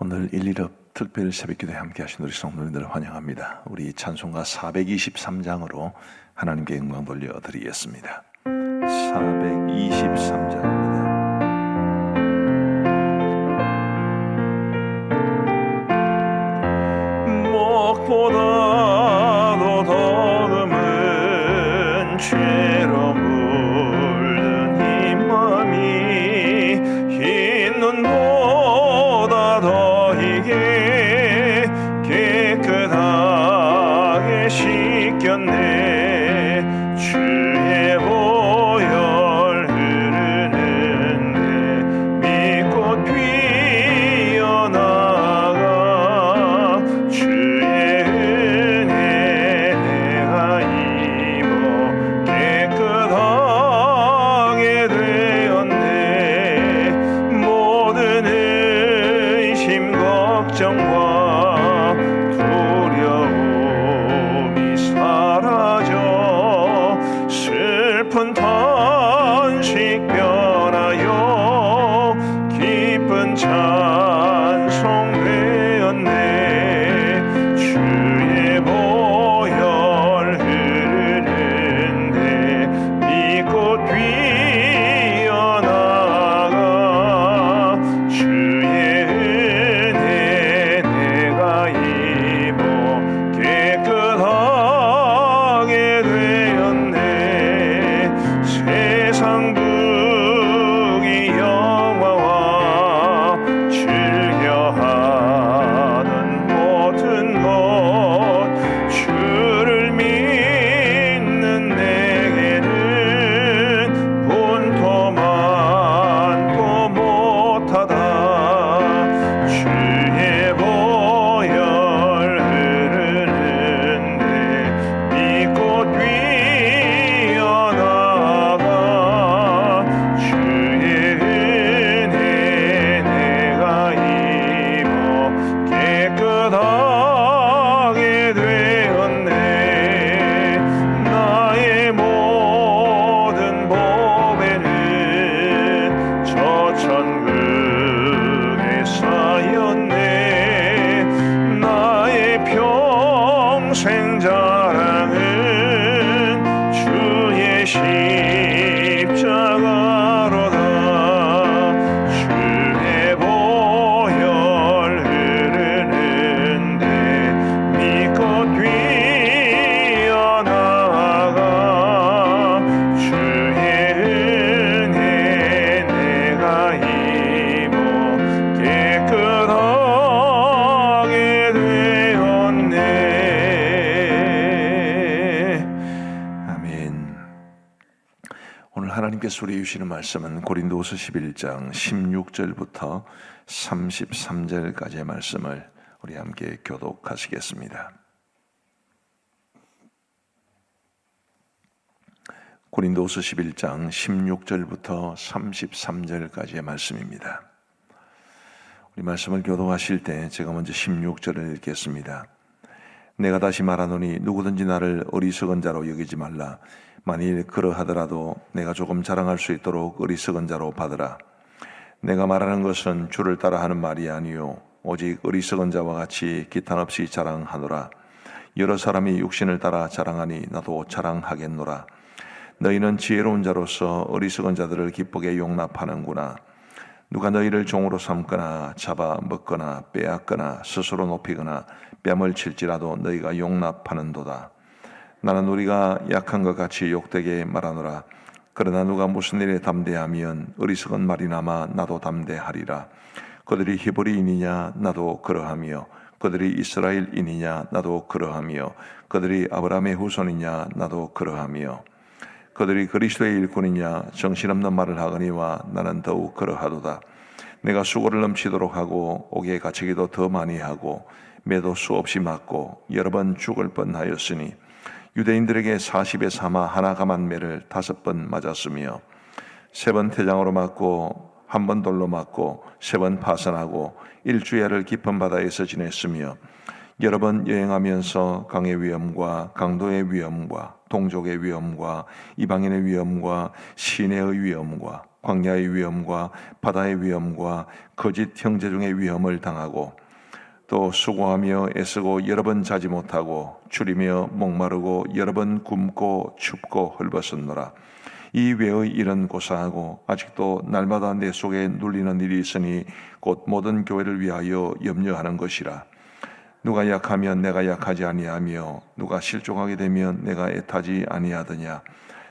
오늘 1.1업 특별 새벽기도에 함께 하신 우리 성도님들을 환영합니다. 우리 찬송가 423장으로 하나님께 영광 돌려드리겠습니다. 423장입니다. 목보다도 더 금은 죄로 물든 이 맘이 흰 눈보다 더 희게 깨끗하게 씻겼네. 주의 보혈 흐르는데 믿고 뛰어나가 주의 은혜 내가 입어 깨끗하게 되었네. 모든 의심 걱정과 두려움이 사라져 슬픈 탄식 변하여 기쁜 찬송 되었네. 주의 보혈 흐르는데 믿고 뛰어나가 주의 은혜 내가 입어 깨끗하게 되었네. 세상 부귀 영화와 즐겨하던 모든 것 주를 믿는 내게는 본토만도 못하다. 주의 보혈 흐르는데 믿고 뛰어나가 주의 은혜 내가 입어 깨끗하게 되었네. 나의 모든 보배는 저 천국에 쌓였네. 나의 평생 자랑은 주의 십자가로다. 주의 보혈 흐르는데 믿고 뛰어나가 주의 은혜 내가 입어 깨끗하게 되었네. 아멘. 오늘 하나님께서 우리에게 주시는 말씀은 고린도후서 11장 16절부터 33절까지의 말씀을 우리 함께 교독하시겠습니다. 고린도후서 11장 16절부터 33절까지의 말씀입니다. 우리 말씀을 교독하실 때 제가 먼저 16절을 읽겠습니다. 내가 다시 말하노니 누구든지 나를 어리석은 자로 여기지 말라. 만일 그러하더라도 내가 조금 자랑할 수 있도록 어리석은 자로 받으라. 내가 말하는 것은 주를 따라 하는 말이 아니요 오직 어리석은 자와 같이 기탄 없이 자랑하노라. 여러 사람이 육신을 따라 자랑하니 나도 자랑하겠노라. 너희는 지혜로운 자로서 어리석은 자들을 기쁘게 용납하는구나. 누가 너희를 종으로 삼거나 잡아 먹거나 빼앗거나 스스로 높이거나 뺨을 칠지라도 너희가 용납하는도다. 나는 우리가 약한 것 같이 욕되게 말하노라. 그러나 누가 무슨 일에 담대하면 어리석은 말이나마 나도 담대하리라. 그들이 히브리인이냐 나도 그러하며 그들이 이스라엘인이냐 나도 그러하며 그들이 아브라함의 후손이냐 나도 그러하며 그들이 그리스도의 일꾼이냐 정신없는 말을 하거니와 나는 더욱 그러하도다. 내가 수고를 넘치도록 하고 옥에 갇히기도 더 많이 하고 매도 수없이 맞고 여러 번 죽을 뻔하였으니 유대인들에게 40에 삼아 하나 감한 매를 5번 맞았으며 3번 태장으로 맞고 1번 돌로 맞고 3번 파선하고 일주야를 깊은 바다에서 지냈으며 여러 번 여행하면서 강의 위험과 강도의 위험과 동족의 위험과 이방인의 위험과 시내의 위험과 광야의 위험과 바다의 위험과 거짓 형제 중의 위험을 당하고 또 수고하며 애쓰고 여러 번 자지 못하고 줄이며 목마르고 여러 번 굶고 춥고 헐벗었노라. 이 외의 일은 고사하고 아직도 날마다 내 속에 눌리는 일이 있으니 곧 모든 교회를 위하여 염려하는 것이라. 누가 약하면 내가 약하지 아니하며 누가 실족하게 되면 내가 애타지 아니하더냐.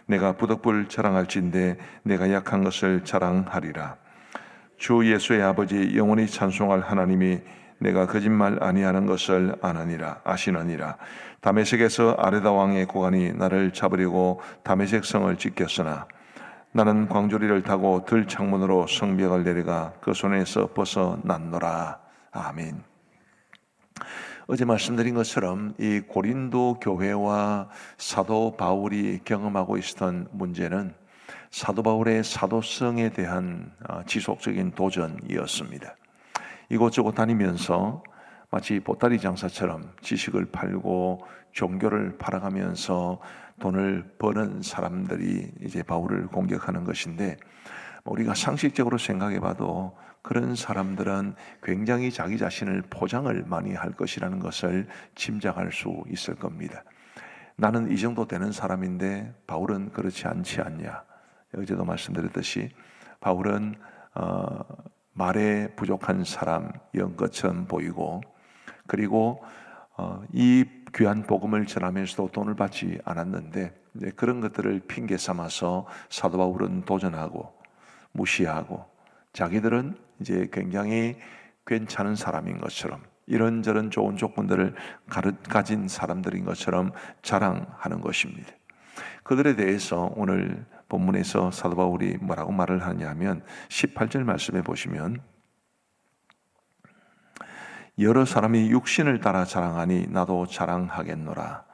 내가 부득불 자랑할진대 내가 약한 것을 자랑하리라. 주 예수의 아버지 영원히 찬송할 하나님이 내가 거짓말 아니하는 것을 아시느니라. 다메섹에서 아레다 왕의 고관이 나를 잡으려고 다메섹 성을 지켰으나 나는 광주리를 타고 들 창문으로 성벽을 내려가 그 손에서 벗어났노라. 아멘. 어제 말씀드린 것처럼 이 고린도 교회와 사도 바울이 경험하고 있었던 문제는 사도 바울의 사도성에 대한 지속적인 도전이었습니다. 이곳저곳 다니면서 마치 보따리 장사처럼 지식을 팔고 종교를 팔아가면서 돈을 버는 사람들이 이제 바울을 공격하는 것인데, 우리가 상식적으로 생각해봐도 그런 사람들은 굉장히 자기 자신을 포장을 많이 할 것이라는 것을 짐작할 수 있을 겁니다. 나는 이 정도 되는 사람인데 바울은 그렇지 않지 않냐. 어제도 말씀드렸듯이 바울은 말에 부족한 사람인 것처럼 보이고, 그리고 이 귀한 복음을 전하면서도 돈을 받지 않았는데 그런 것들을 핑계 삼아서 사도 바울은 도전하고 무시하고, 자기들은 이제 굉장히 괜찮은 사람인 것처럼 이런저런 좋은 조건들을 가진 사람들인 것처럼 자랑하는 것입니다. 그들에 대해서 오늘 본문에서 사도 바울이 뭐라고 말을 하냐면 18절 말씀에 보시면, 여러 사람이 육신을 따라 자랑하니 나도 자랑하겠노라.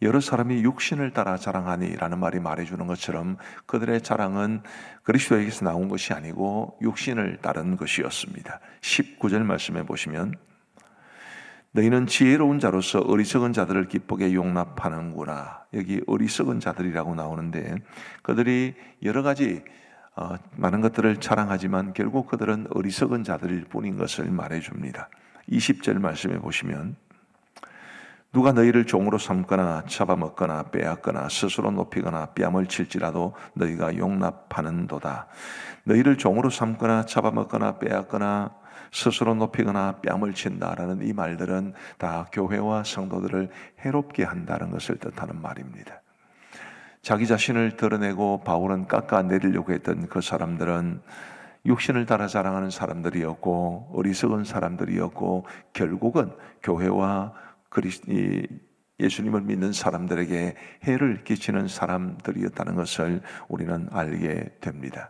여러 사람이 육신을 따라 자랑하니 라는 말이 말해주는 것처럼 그들의 자랑은 그리스도에게서 나온 것이 아니고 육신을 따른 것이었습니다. 19절 말씀에 보시면, 너희는 지혜로운 자로서 어리석은 자들을 기쁘게 용납하는구나. 여기 어리석은 자들이라고 나오는데 그들이 여러 가지 많은 것들을 자랑하지만 결국 그들은 어리석은 자들일 뿐인 것을 말해줍니다. 20절 말씀에 보시면, 누가 너희를 종으로 삼거나 잡아먹거나 빼앗거나 스스로 높이거나 뺨을 칠지라도 너희가 용납하는도다. 너희를 종으로 삼거나 잡아먹거나 빼앗거나 스스로 높이거나 뺨을 친다라는 이 말들은 다 교회와 성도들을 해롭게 한다는 것을 뜻하는 말입니다. 자기 자신을 드러내고 바울은 깎아내리려고 했던 그 사람들은 육신을 따라 자랑하는 사람들이었고 어리석은 사람들이었고, 결국은 교회와 예수님을 믿는 사람들에게 해를 끼치는 사람들이었다는 것을 우리는 알게 됩니다.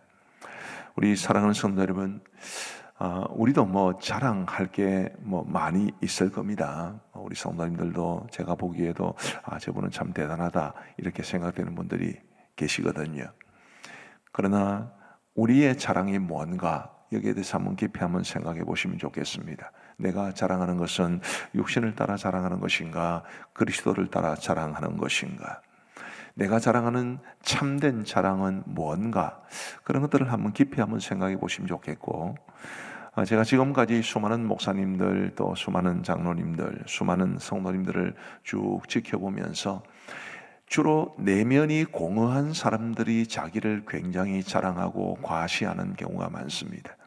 우리 사랑하는 성도 여러분, 우리도 뭐 자랑할 게 많이 있을 겁니다. 우리 성도님들도 제가 보기에도 저분은 참 대단하다 이렇게 생각되는 분들이 계시거든요. 그러나 우리의 자랑이 뭔가, 여기에 대해서 한번 깊이 한번 생각해 보시면 좋겠습니다. 내가 자랑하는 것은 육신을 따라 자랑하는 것인가, 그리스도를 따라 자랑하는 것인가? 내가 자랑하는 참된 자랑은 뭔가? 그런 것들을 한번 깊이 한번 생각해 보시면 좋겠고, 제가 지금까지 수많은 목사님들, 또 수많은 장로님들, 수많은 성도님들을 쭉 지켜보면서 주로 내면이 공허한 사람들이 자기를 굉장히 자랑하고 과시하는 경우가 많습니다.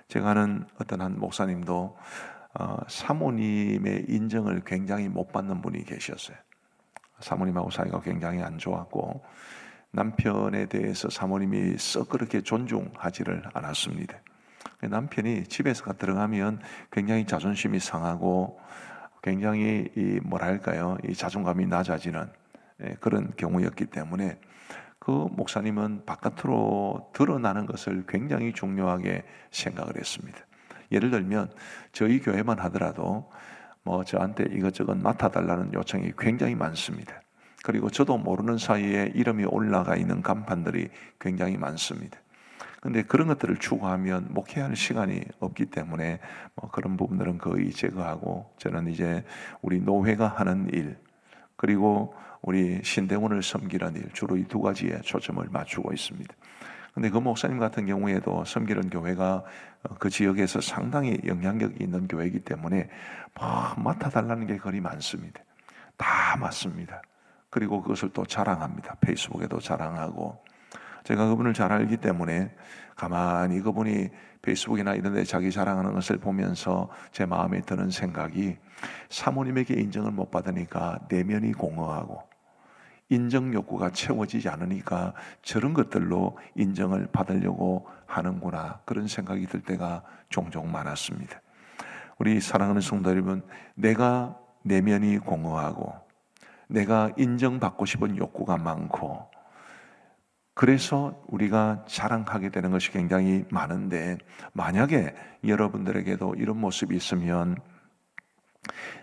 제가 아는 어떤 한 목사님도 사모님의 인정을 굉장히 못 받는 분이 계셨어요. 사모님하고 사이가 굉장히 안 좋았고 남편에 대해서 사모님이 썩 그렇게 존중하지를 않았습니다. 남편이 집에서 들어가면 굉장히 자존심이 상하고 굉장히 이 자존감이 낮아지는 그런 경우였기 때문에 그 목사님은 바깥으로 드러나는 것을 굉장히 중요하게 생각을 했습니다. 예를 들면 저희 교회만 하더라도 저한테 이것저것 맡아달라는 요청이 굉장히 많습니다. 그리고 저도 모르는 사이에 이름이 올라가 있는 간판들이 굉장히 많습니다. 근데 그런 것들을 추구하면 목회할 시간이 없기 때문에 그런 부분들은 거의 제거하고, 저는 이제 우리 노회가 하는 일, 그리고 우리 신대원을 섬기는 일, 주로 이 두 가지에 초점을 맞추고 있습니다. 근데 그 목사님 같은 경우에도 섬기는 교회가 그 지역에서 상당히 영향력이 있는 교회이기 때문에 맡아달라는 게 거의 많습니다. 다 맞습니다. 그리고 그것을 또 자랑합니다. 페이스북에도 자랑하고. 제가 그분을 잘 알기 때문에 가만히 그분이 페이스북이나 이런 데 자기 자랑하는 것을 보면서 제 마음에 드는 생각이, 사모님에게 인정을 못 받으니까 내면이 공허하고 인정 욕구가 채워지지 않으니까 저런 것들로 인정을 받으려고 하는구나, 그런 생각이 들 때가 종종 많았습니다. 우리 사랑하는 성도 여러분, 내가 내면이 공허하고 내가 인정받고 싶은 욕구가 많고 그래서 우리가 자랑하게 되는 것이 굉장히 많은데, 만약에 여러분들에게도 이런 모습이 있으면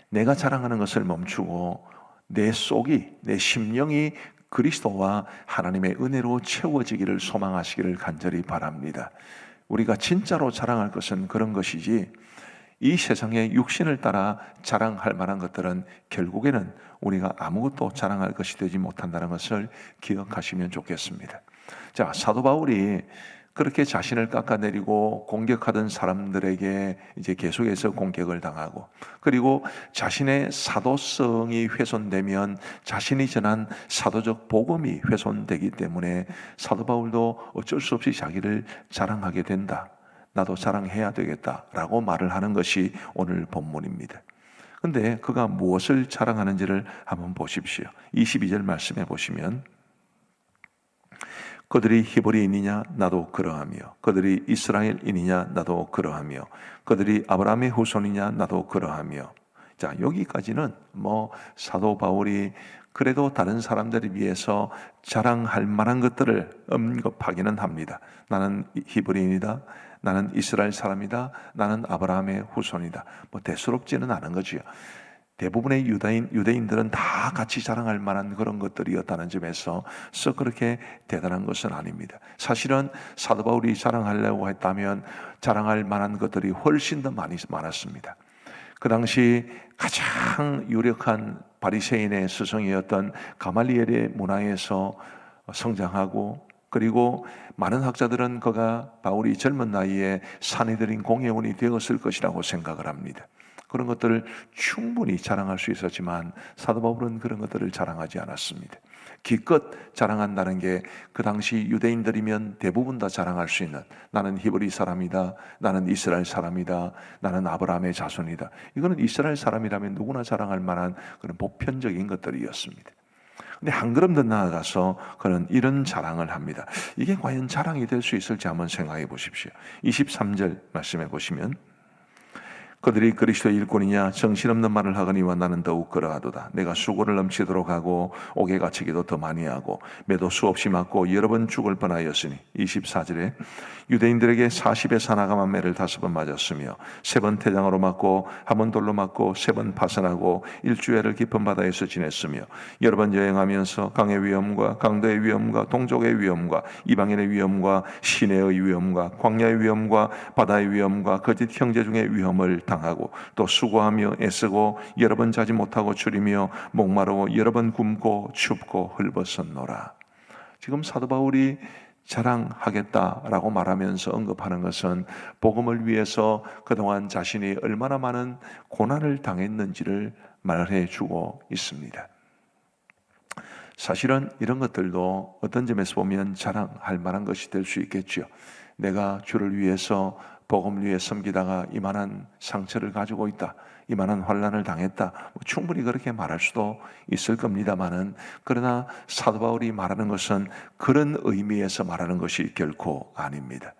내가 자랑하는 것을 멈추고 내 속이, 내 심령이 그리스도와 하나님의 은혜로 채워지기를 소망하시기를 간절히 바랍니다. 우리가 진짜로 자랑할 것은 그런 것이지, 이 세상의 육신을 따라 자랑할 만한 것들은 결국에는 우리가 아무것도 자랑할 것이 되지 못한다는 것을 기억하시면 좋겠습니다. 자, 사도 바울이 그렇게 자신을 깎아내리고 공격하던 사람들에게 이제 계속해서 공격을 당하고, 그리고 자신의 사도성이 훼손되면 자신이 전한 사도적 복음이 훼손되기 때문에 사도 바울도 어쩔 수 없이 자기를 자랑하게 된다. 나도 자랑해야 되겠다라고 말을 하는 것이 오늘 본문입니다. 근데 그가 무엇을 자랑하는지를 한번 보십시오. 22절 말씀해 보시면, 그들이 히브리인이냐 나도 그러하며, 그들이 이스라엘인이냐 나도 그러하며, 그들이 아브라함의 후손이냐 나도 그러하며. 자, 여기까지는 사도 바울이 그래도 다른 사람들에 비해서 자랑할 만한 것들을 언급하기는 합니다. 나는 히브리인이다, 나는 이스라엘 사람이다, 나는 아브라함의 후손이다. 대수롭지는 않은 거지요. 대부분의 유대인들은 다 같이 자랑할 만한 그런 것들이었다는 점에서 썩 그렇게 대단한 것은 아닙니다. 사실은 사도 바울이 자랑하려고 했다면 자랑할 만한 것들이 훨씬 더 많았습니다. 그 당시 가장 유력한 바리새인의 스승이었던 가말리엘의 문화에서 성장하고, 그리고 많은 학자들은 그가 바울이 젊은 나이에 사내들인 공회원이 되었을 것이라고 생각을 합니다. 그런 것들을 충분히 자랑할 수 있었지만 사도 바울은 그런 것들을 자랑하지 않았습니다. 기껏 자랑한다는 게 그 당시 유대인들이면 대부분 다 자랑할 수 있는, 나는 히브리 사람이다, 나는 이스라엘 사람이다, 나는 아브라함의 자손이다. 이거는 이스라엘 사람이라면 누구나 자랑할 만한 그런 보편적인 것들이었습니다. 근데 한 걸음 더 나아가서 그는 이런 자랑을 합니다. 이게 과연 자랑이 될 수 있을지 한번 생각해 보십시오. 23절 말씀해 보시면, 그들이 그리스도의 일꾼이냐 정신없는 말을 하거니와 나는 더욱 그러하도다. 내가 수고를 넘치도록 하고 옥에 갇히기도 더 많이 하고 매도 수없이 맞고 여러 번 죽을 뻔하였으니. 24절에 유대인들에게 40에 사나감한 매를 5번 맞았으며 3번 태장으로 맞고 1번 돌로 맞고 3번 파선하고 1주야를 깊은 바다에서 지냈으며 여러 번 여행하면서 강의 위험과 강도의 위험과 동족의 위험과 이방인의 위험과 시내의 위험과 광야의 위험과 바다의 위험과 거짓 형제 중의 위험을 당하고 또 수고하며 애쓰고 여러 번 자지 못하고 줄이며 목마르고 여러 번 굶고 춥고 헐벗었노라. 지금 사도 바울이 자랑하겠다라고 말하면서 언급하는 것은 복음을 위해서 그동안 자신이 얼마나 많은 고난을 당했는지를 말해 주고 있습니다. 사실은 이런 것들도 어떤 점에서 보면 자랑할 만한 것이 될 수 있겠죠. 내가 주를 위해서 복음을 위해 섬기다가 이만한 상처를 가지고 있다, 이만한 환난을 당했다, 충분히 그렇게 말할 수도 있을 겁니다만은, 그러나 사도 바울이 말하는 것은 그런 의미에서 말하는 것이 결코 아닙니다.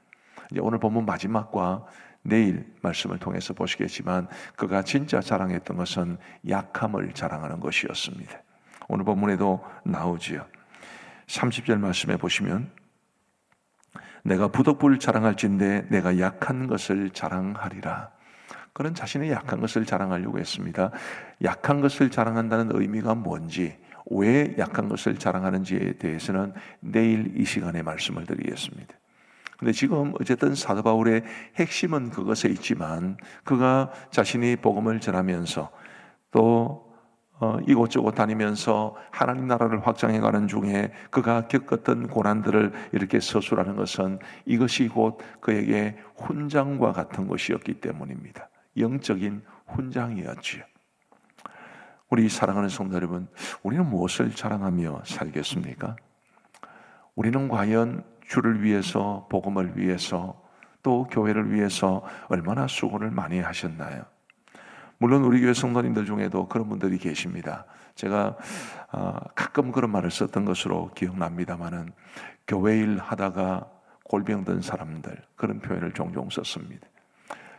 이제 오늘 본문 마지막과 내일 말씀을 통해서 보시겠지만 그가 진짜 자랑했던 것은 약함을 자랑하는 것이었습니다. 오늘 본문에도 나오지요. 30절 말씀해 보시면, 내가 부득불 자랑할진대 내가 약한 것을 자랑하리라. 그는 자신의 약한 것을 자랑하려고 했습니다. 약한 것을 자랑한다는 의미가 뭔지, 왜 약한 것을 자랑하는지에 대해서는 내일 이 시간에 말씀을 드리겠습니다. 근데 지금 어쨌든 사도 바울의 핵심은 그것에 있지만, 그가 자신이 복음을 전하면서 또 이곳저곳 다니면서 하나님 나라를 확장해가는 중에 그가 겪었던 고난들을 이렇게 서술하는 것은 이것이 곧 그에게 훈장과 같은 것이었기 때문입니다. 영적인 훈장이었지요. 우리 사랑하는 성도 여러분, 우리는 무엇을 자랑하며 살겠습니까? 우리는 과연 주를 위해서, 복음을 위해서, 또 교회를 위해서 얼마나 수고를 많이 하셨나요? 물론 우리 교회 성도님들 중에도 그런 분들이 계십니다. 제가 가끔 그런 말을 썼던 것으로 기억납니다마는 교회 일 하다가 골병 든 사람들, 그런 표현을 종종 썼습니다.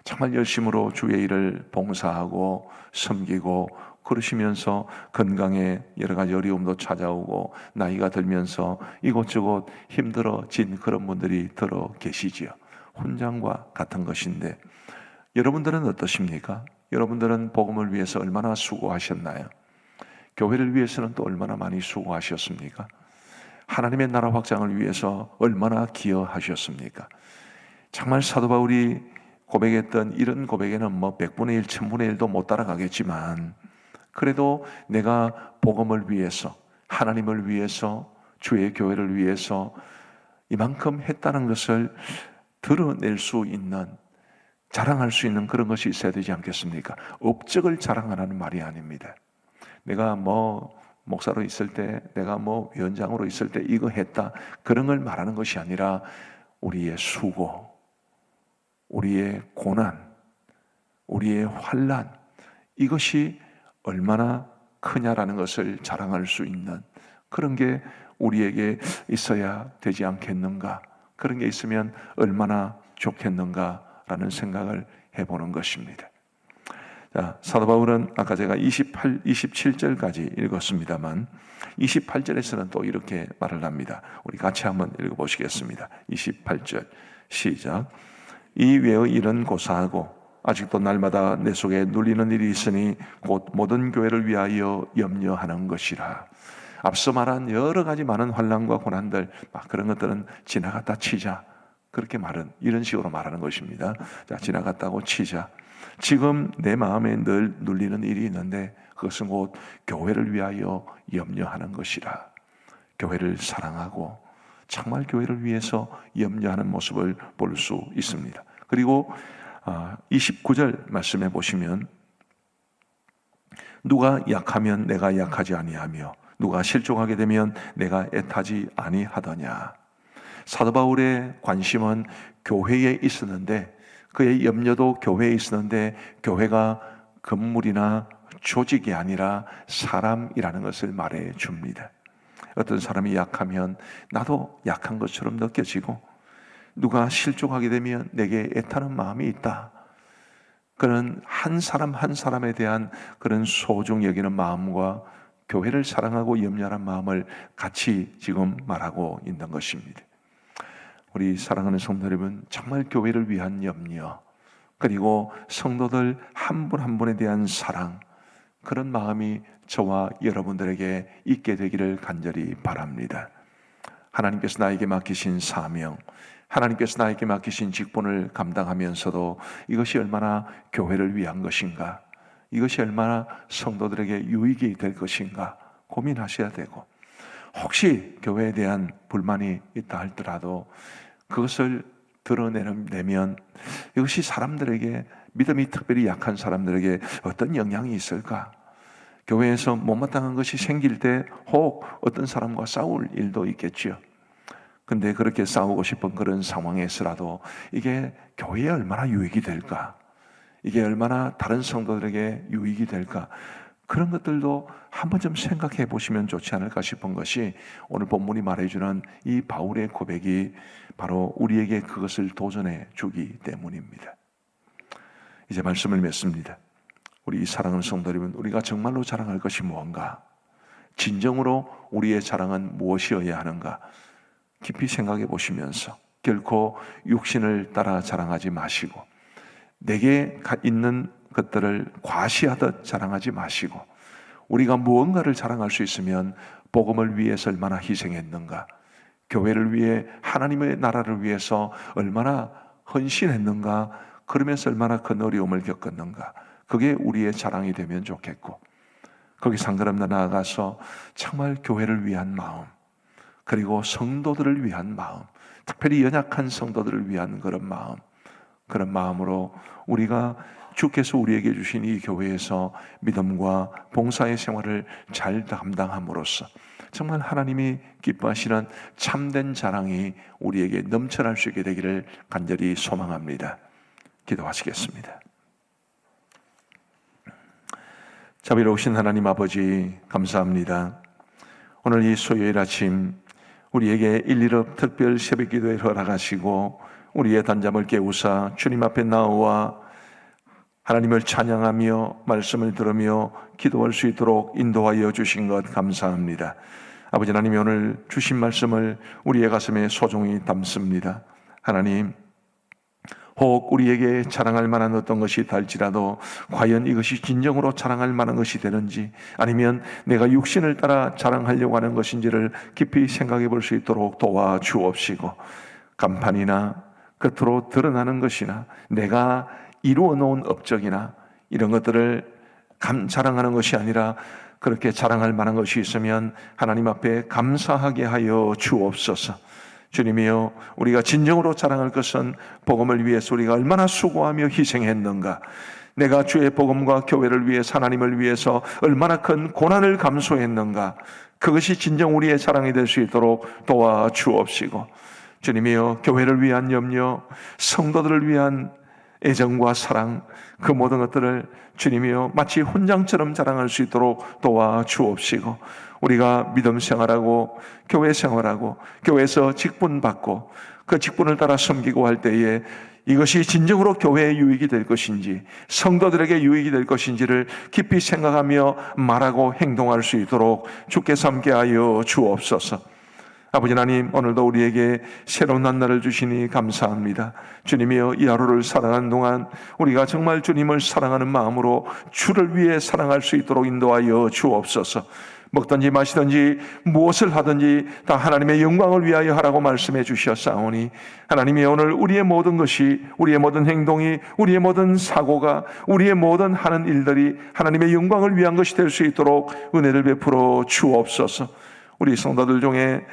정말 열심으로 주의 일을 봉사하고 섬기고 그러시면서 건강에 여러 가지 어려움도 찾아오고 나이가 들면서 이곳저곳 힘들어진 그런 분들이 들어 계시지요. 훈장과 같은 것인데 여러분들은 어떠십니까? 여러분들은 복음을 위해서 얼마나 수고하셨나요? 교회를 위해서는 또 얼마나 많이 수고하셨습니까? 하나님의 나라 확장을 위해서 얼마나 기여하셨습니까? 정말 사도 바울이 고백했던 이런 고백에는 100분의 1, 1000분의 1도 못 따라가겠지만 그래도 내가 복음을 위해서, 하나님을 위해서, 주의 교회를 위해서 이만큼 했다는 것을 드러낼 수 있는, 자랑할 수 있는 그런 것이 있어야 되지 않겠습니까? 업적을 자랑하라는 말이 아닙니다. 내가 목사로 있을 때, 내가 위원장으로 있을 때 이거 했다, 그런 걸 말하는 것이 아니라 우리의 수고, 우리의 고난, 우리의 환난, 이것이 얼마나 크냐라는 것을 자랑할 수 있는 그런 게 우리에게 있어야 되지 않겠는가? 그런 게 있으면 얼마나 좋겠는가라는 생각을 해보는 것입니다. 자, 사도 바울은 아까 제가 27절까지 읽었습니다만 28절에서는 또 이렇게 말을 합니다. 우리 같이 한번 읽어보시겠습니다. 28절 시작. 이 외의 일은 고사하고 아직도 날마다 내 속에 눌리는 일이 있으니 곧 모든 교회를 위하여 염려하는 것이라. 앞서 말한 여러 가지 많은 환난과 고난들, 그런 것들은 지나갔다 치자. 그렇게 이런 식으로 말하는 것입니다. 자, 지나갔다고 치자. 지금 내 마음에 늘 눌리는 일이 있는데 그것은 곧 교회를 위하여 염려하는 것이라. 교회를 사랑하고 정말 교회를 위해서 염려하는 모습을 볼 수 있습니다. 그리고 29절 말씀해 보시면 누가 약하면 내가 약하지 아니하며 누가 실족하게 되면 내가 애타지 아니하더냐. 사도 바울의 관심은 교회에 있었는데 그의 염려도 교회에 있었는데 교회가 건물이나 조직이 아니라 사람이라는 것을 말해 줍니다. 어떤 사람이 약하면 나도 약한 것처럼 느껴지고 누가 실족하게 되면 내게 애타는 마음이 있다. 그런 한 사람 한 사람에 대한 그런 소중 여기는 마음과 교회를 사랑하고 염려하는 마음을 같이 지금 말하고 있는 것입니다. 우리 사랑하는 성도 여러분, 정말 교회를 위한 염려, 그리고 성도들 한 분 한 분에 대한 사랑, 그런 마음이 저와 여러분들에게 있게 되기를 간절히 바랍니다. 하나님께서 나에게 맡기신 사명, 하나님께서 나에게 맡기신 직분을 감당하면서도 이것이 얼마나 교회를 위한 것인가, 이것이 얼마나 성도들에게 유익이 될 것인가 고민하셔야 되고, 혹시 교회에 대한 불만이 있다 할지라도 그것을 드러내면 이것이 사람들에게, 믿음이 특별히 약한 사람들에게 어떤 영향이 있을까? 교회에서 못마땅한 것이 생길 때 혹 어떤 사람과 싸울 일도 있겠죠. 근데 그렇게 싸우고 싶은 그런 상황에서라도 이게 교회에 얼마나 유익이 될까? 이게 얼마나 다른 성도들에게 유익이 될까? 그런 것들도 한번 좀 생각해 보시면 좋지 않을까 싶은 것이 오늘 본문이 말해주는 이 바울의 고백이 바로 우리에게 그것을 도전해 주기 때문입니다. 이제 말씀을 맺습니다. 우리 사랑하는 성도 여러분, 우리가 정말로 자랑할 것이 무언가? 진정으로 우리의 자랑은 무엇이어야 하는가? 깊이 생각해 보시면서 결코 육신을 따라 자랑하지 마시고 내게 있는 것들을 과시하듯 자랑하지 마시고 우리가 무언가를 자랑할 수 있으면 복음을 위해서 얼마나 희생했는가, 교회를 위해 하나님의 나라를 위해서 얼마나 헌신했는가, 그러면서 얼마나 큰 어려움을 겪었는가, 그게 우리의 자랑이 되면 좋겠고, 거기서 한 걸음 더 나아가서 정말 교회를 위한 마음, 그리고 성도들을 위한 마음, 특별히 연약한 성도들을 위한 그런 마음으로 우리가 주께서 우리에게 주신 이 교회에서 믿음과 봉사의 생활을 잘 감당함으로써 정말 하나님이 기뻐하시는 참된 자랑이 우리에게 넘쳐날 수 있게 되기를 간절히 소망합니다. 기도하시겠습니다. 자비로우신 하나님 아버지, 감사합니다. 오늘 이 수요일 아침 우리에게 1:1업 특별 새벽 기도를 허락하시고 우리의 단잠을 깨우사 주님 앞에 나와 하나님을 찬양하며 말씀을 들으며 기도할 수 있도록 인도하여 주신 것 감사합니다. 아버지 하나님이 오늘 주신 말씀을 우리의 가슴에 소중히 담습니다. 하나님, 혹 우리에게 자랑할 만한 어떤 것이 달지라도 과연 이것이 진정으로 자랑할 만한 것이 되는지, 아니면 내가 육신을 따라 자랑하려고 하는 것인지를 깊이 생각해 볼 수 있도록 도와주옵시고, 간판이나 겉으로 드러나는 것이나 내가 이루어 놓은 업적이나 이런 것들을 자랑하는 것이 아니라 그렇게 자랑할 만한 것이 있으면 하나님 앞에 감사하게 하여 주옵소서. 주님이여, 우리가 진정으로 자랑할 것은 복음을 위해서 우리가 얼마나 수고하며 희생했는가, 내가 주의 복음과 교회를 위해 하나님을 위해서 얼마나 큰 고난을 감수했는가, 그것이 진정 우리의 자랑이 될 수 있도록 도와주옵시고, 주님이여, 교회를 위한 염려, 성도들을 위한 애정과 사랑, 그 모든 것들을 주님이여 마치 훈장처럼 자랑할 수 있도록 도와주옵시고, 우리가 믿음 생활하고 교회 생활하고 교회에서 직분 받고 그 직분을 따라 섬기고 할 때에 이것이 진정으로 교회의 유익이 될 것인지 성도들에게 유익이 될 것인지를 깊이 생각하며 말하고 행동할 수 있도록 주께서 함께하여 주옵소서. 아버지 하나님, 오늘도 우리에게 새로운 한날을 주시니 감사합니다. 주님이여, 이 하루를 살아가는 동안 우리가 정말 주님을 사랑하는 마음으로 주를 위해 사랑할 수 있도록 인도하여 주옵소서. 먹든지 마시든지 무엇을 하든지 다 하나님의 영광을 위하여 하라고 말씀해 주셨사오니, 하나님이 오늘 우리의 모든 것이, 우리의 모든 행동이, 우리의 모든 사고가, 우리의 모든 하는 일들이 하나님의 영광을 위한 것이 될 수 있도록 은혜를 베풀어 주옵소서. 우리 성도들 중에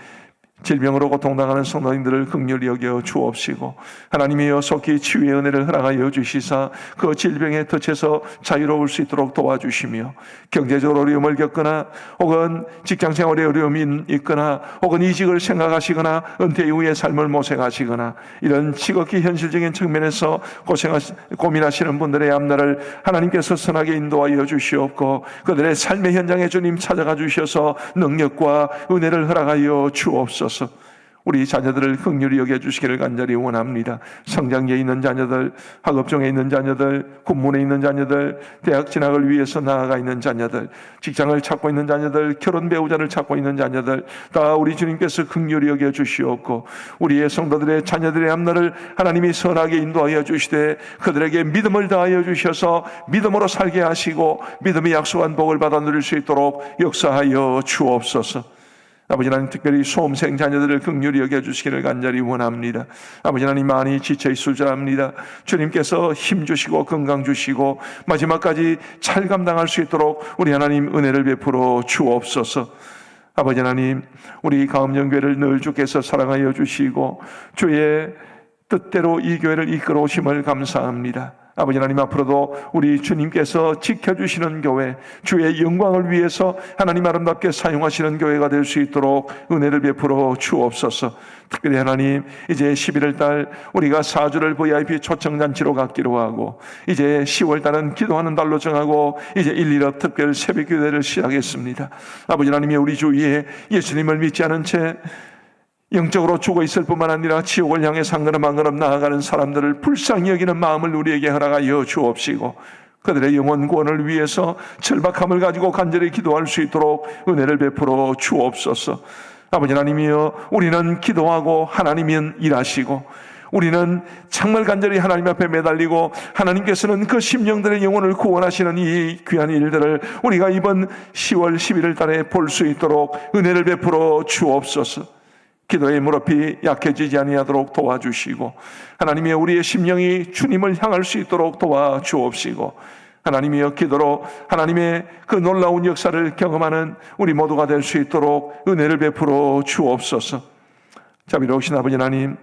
질병으로 고통당하는 성도님들을 긍휼히 여겨 주옵시고, 하나님이여 속히 치유의 은혜를 허락하여 주시사 그 질병에 덫에서 자유로울 수 있도록 도와주시며, 경제적으로 어려움을 겪거나 혹은 직장생활에 어려움이 있거나 혹은 이직을 생각하시거나 은퇴 이후의 삶을 모색하시거나 이런 지극히 현실적인 측면에서 고민하시는 분들의 앞날을 하나님께서 선하게 인도하여 주시옵고, 그들의 삶의 현장에 주님 찾아가 주셔서 능력과 은혜를 허락하여 주옵소서. 우리 자녀들을 긍휼히 여겨주시기를 간절히 원합니다. 성장기에 있는 자녀들, 학업중에 있는 자녀들, 군문에 있는 자녀들, 대학 진학을 위해서 나아가 있는 자녀들, 직장을 찾고 있는 자녀들, 결혼 배우자를 찾고 있는 자녀들 다 우리 주님께서 긍휼히 여겨주시옵고, 우리의 성도들의 자녀들의 앞날을 하나님이 선하게 인도하여 주시되 그들에게 믿음을 다하여 주셔서 믿음으로 살게 하시고 믿음이 약속한 복을 받아 누릴 수 있도록 역사하여 주옵소서. 아버지 하나님, 특별히 수험생 자녀들을 긍휼히 여겨주시기를 간절히 원합니다. 아버지 하나님, 많이 지쳐있을 줄 압니다. 주님께서 힘 주시고 건강 주시고 마지막까지 잘 감당할 수 있도록 우리 하나님 은혜를 베풀어 주옵소서. 아버지 하나님, 우리 가음영교회를 늘 주께서 사랑하여 주시고 주의 뜻대로 이 교회를 이끌어 오심을 감사합니다. 아버지 하나님, 앞으로도 우리 주님께서 지켜주시는 교회, 주의 영광을 위해서 하나님 아름답게 사용하시는 교회가 될 수 있도록 은혜를 베풀어 주옵소서. 특별히 하나님, 이제 11월 달 우리가 4주를 VIP 초청잔치로 갖기로 하고 이제 10월 달은 기도하는 달로 정하고 이제 1:1업 특별 새벽 기도회를 시작했습니다. 아버지 하나님이 우리 주위에 예수님을 믿지 않은 채 영적으로 죽어 있을 뿐만 아니라 지옥을 향해 한 걸음 한 걸음 나아가는 사람들을 불쌍히 여기는 마음을 우리에게 허락하여 주옵시고, 그들의 영혼 구원을 위해서 절박함을 가지고 간절히 기도할 수 있도록 은혜를 베풀어 주옵소서. 아버지 하나님이여, 우리는 기도하고 하나님은 일하시고 우리는 정말 간절히 하나님 앞에 매달리고 하나님께서는 그 심령들의 영혼을 구원하시는 이 귀한 일들을 우리가 이번 10월 11월 달에 볼 수 있도록 은혜를 베풀어 주옵소서. 기도의 무릎이 약해지지 아니하도록 도와주시고, 하나님의 우리의 심령이 주님을 향할 수 있도록 도와주옵시고, 하나님이여, 기도로 하나님의 그 놀라운 역사를 경험하는 우리 모두가 될 수 있도록 은혜를 베풀어 주옵소서. 자비로우신 아버지 하나님,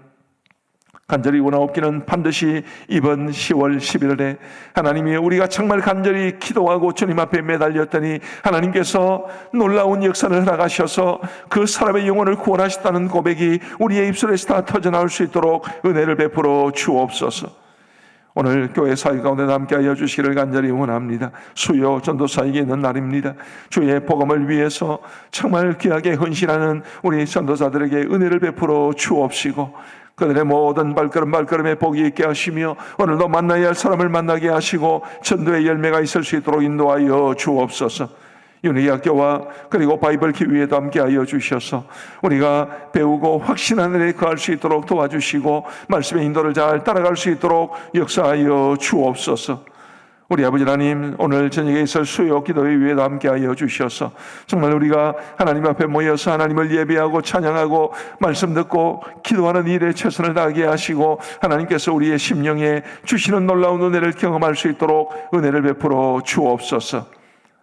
간절히 원하옵기는 반드시 이번 10월 11일에 하나님이 우리가 정말 간절히 기도하고 주님 앞에 매달렸더니 하나님께서 놀라운 역사를 허락하셔서 그 사람의 영혼을 구원하셨다는 고백이 우리의 입술에서 다 터져나올 수 있도록 은혜를 베풀어 주옵소서. 오늘 교회 사회 가운데 함께하여 주시기를 간절히 원합니다. 수요 전도사에게 있는 날입니다. 주의 복음을 위해서 정말 귀하게 헌신하는 우리 전도사들에게 은혜를 베풀어 주옵시고 그들의 모든 발걸음에 복이 있게 하시며 오늘도 만나야 할 사람을 만나게 하시고 전도의 열매가 있을 수 있도록 인도하여 주옵소서. 윤회학교와 그리고 바이블 기위에도 함께하여 주셔서 우리가 배우고 확신하는 일에 거할 수 있도록 도와주시고 말씀의 인도를 잘 따라갈 수 있도록 역사하여 주옵소서. 우리 아버지 하나님, 오늘 저녁에 있을 수요 기도회 위에도 함께하여 주셔서 정말 우리가 하나님 앞에 모여서 하나님을 예배하고 찬양하고 말씀 듣고 기도하는 일에 최선을 다하게 하시고 하나님께서 우리의 심령에 주시는 놀라운 은혜를 경험할 수 있도록 은혜를 베풀어 주옵소서.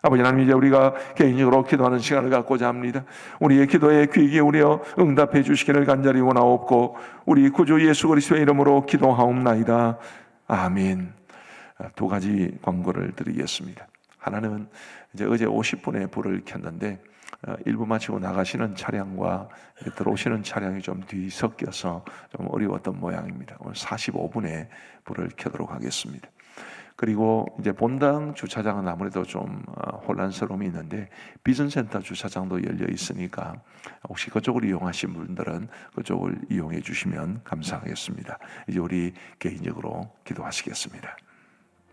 아버지 하나님, 이제 우리가 개인적으로 기도하는 시간을 갖고자 합니다. 우리의 기도에 귀 기울여 응답해 주시기를 간절히 원하옵고 우리 구주 예수 그리스도의 이름으로 기도하옵나이다. 아멘. 두 가지 광고를 드리겠습니다. 하나는 이제 어제 50분에 불을 켰는데 일부 마치고 나가시는 차량과 들어오시는 차량이 좀 뒤섞여서 좀 어려웠던 모양입니다. 오늘 45분에 불을 켜도록 하겠습니다. 그리고 이제 본당 주차장은 아무래도 좀 혼란스러움이 있는데 비전센터 주차장도 열려 있으니까 혹시 그쪽을 이용하신 분들은 그쪽을 이용해 주시면 감사하겠습니다. 이제 우리 개인적으로 기도하시겠습니다.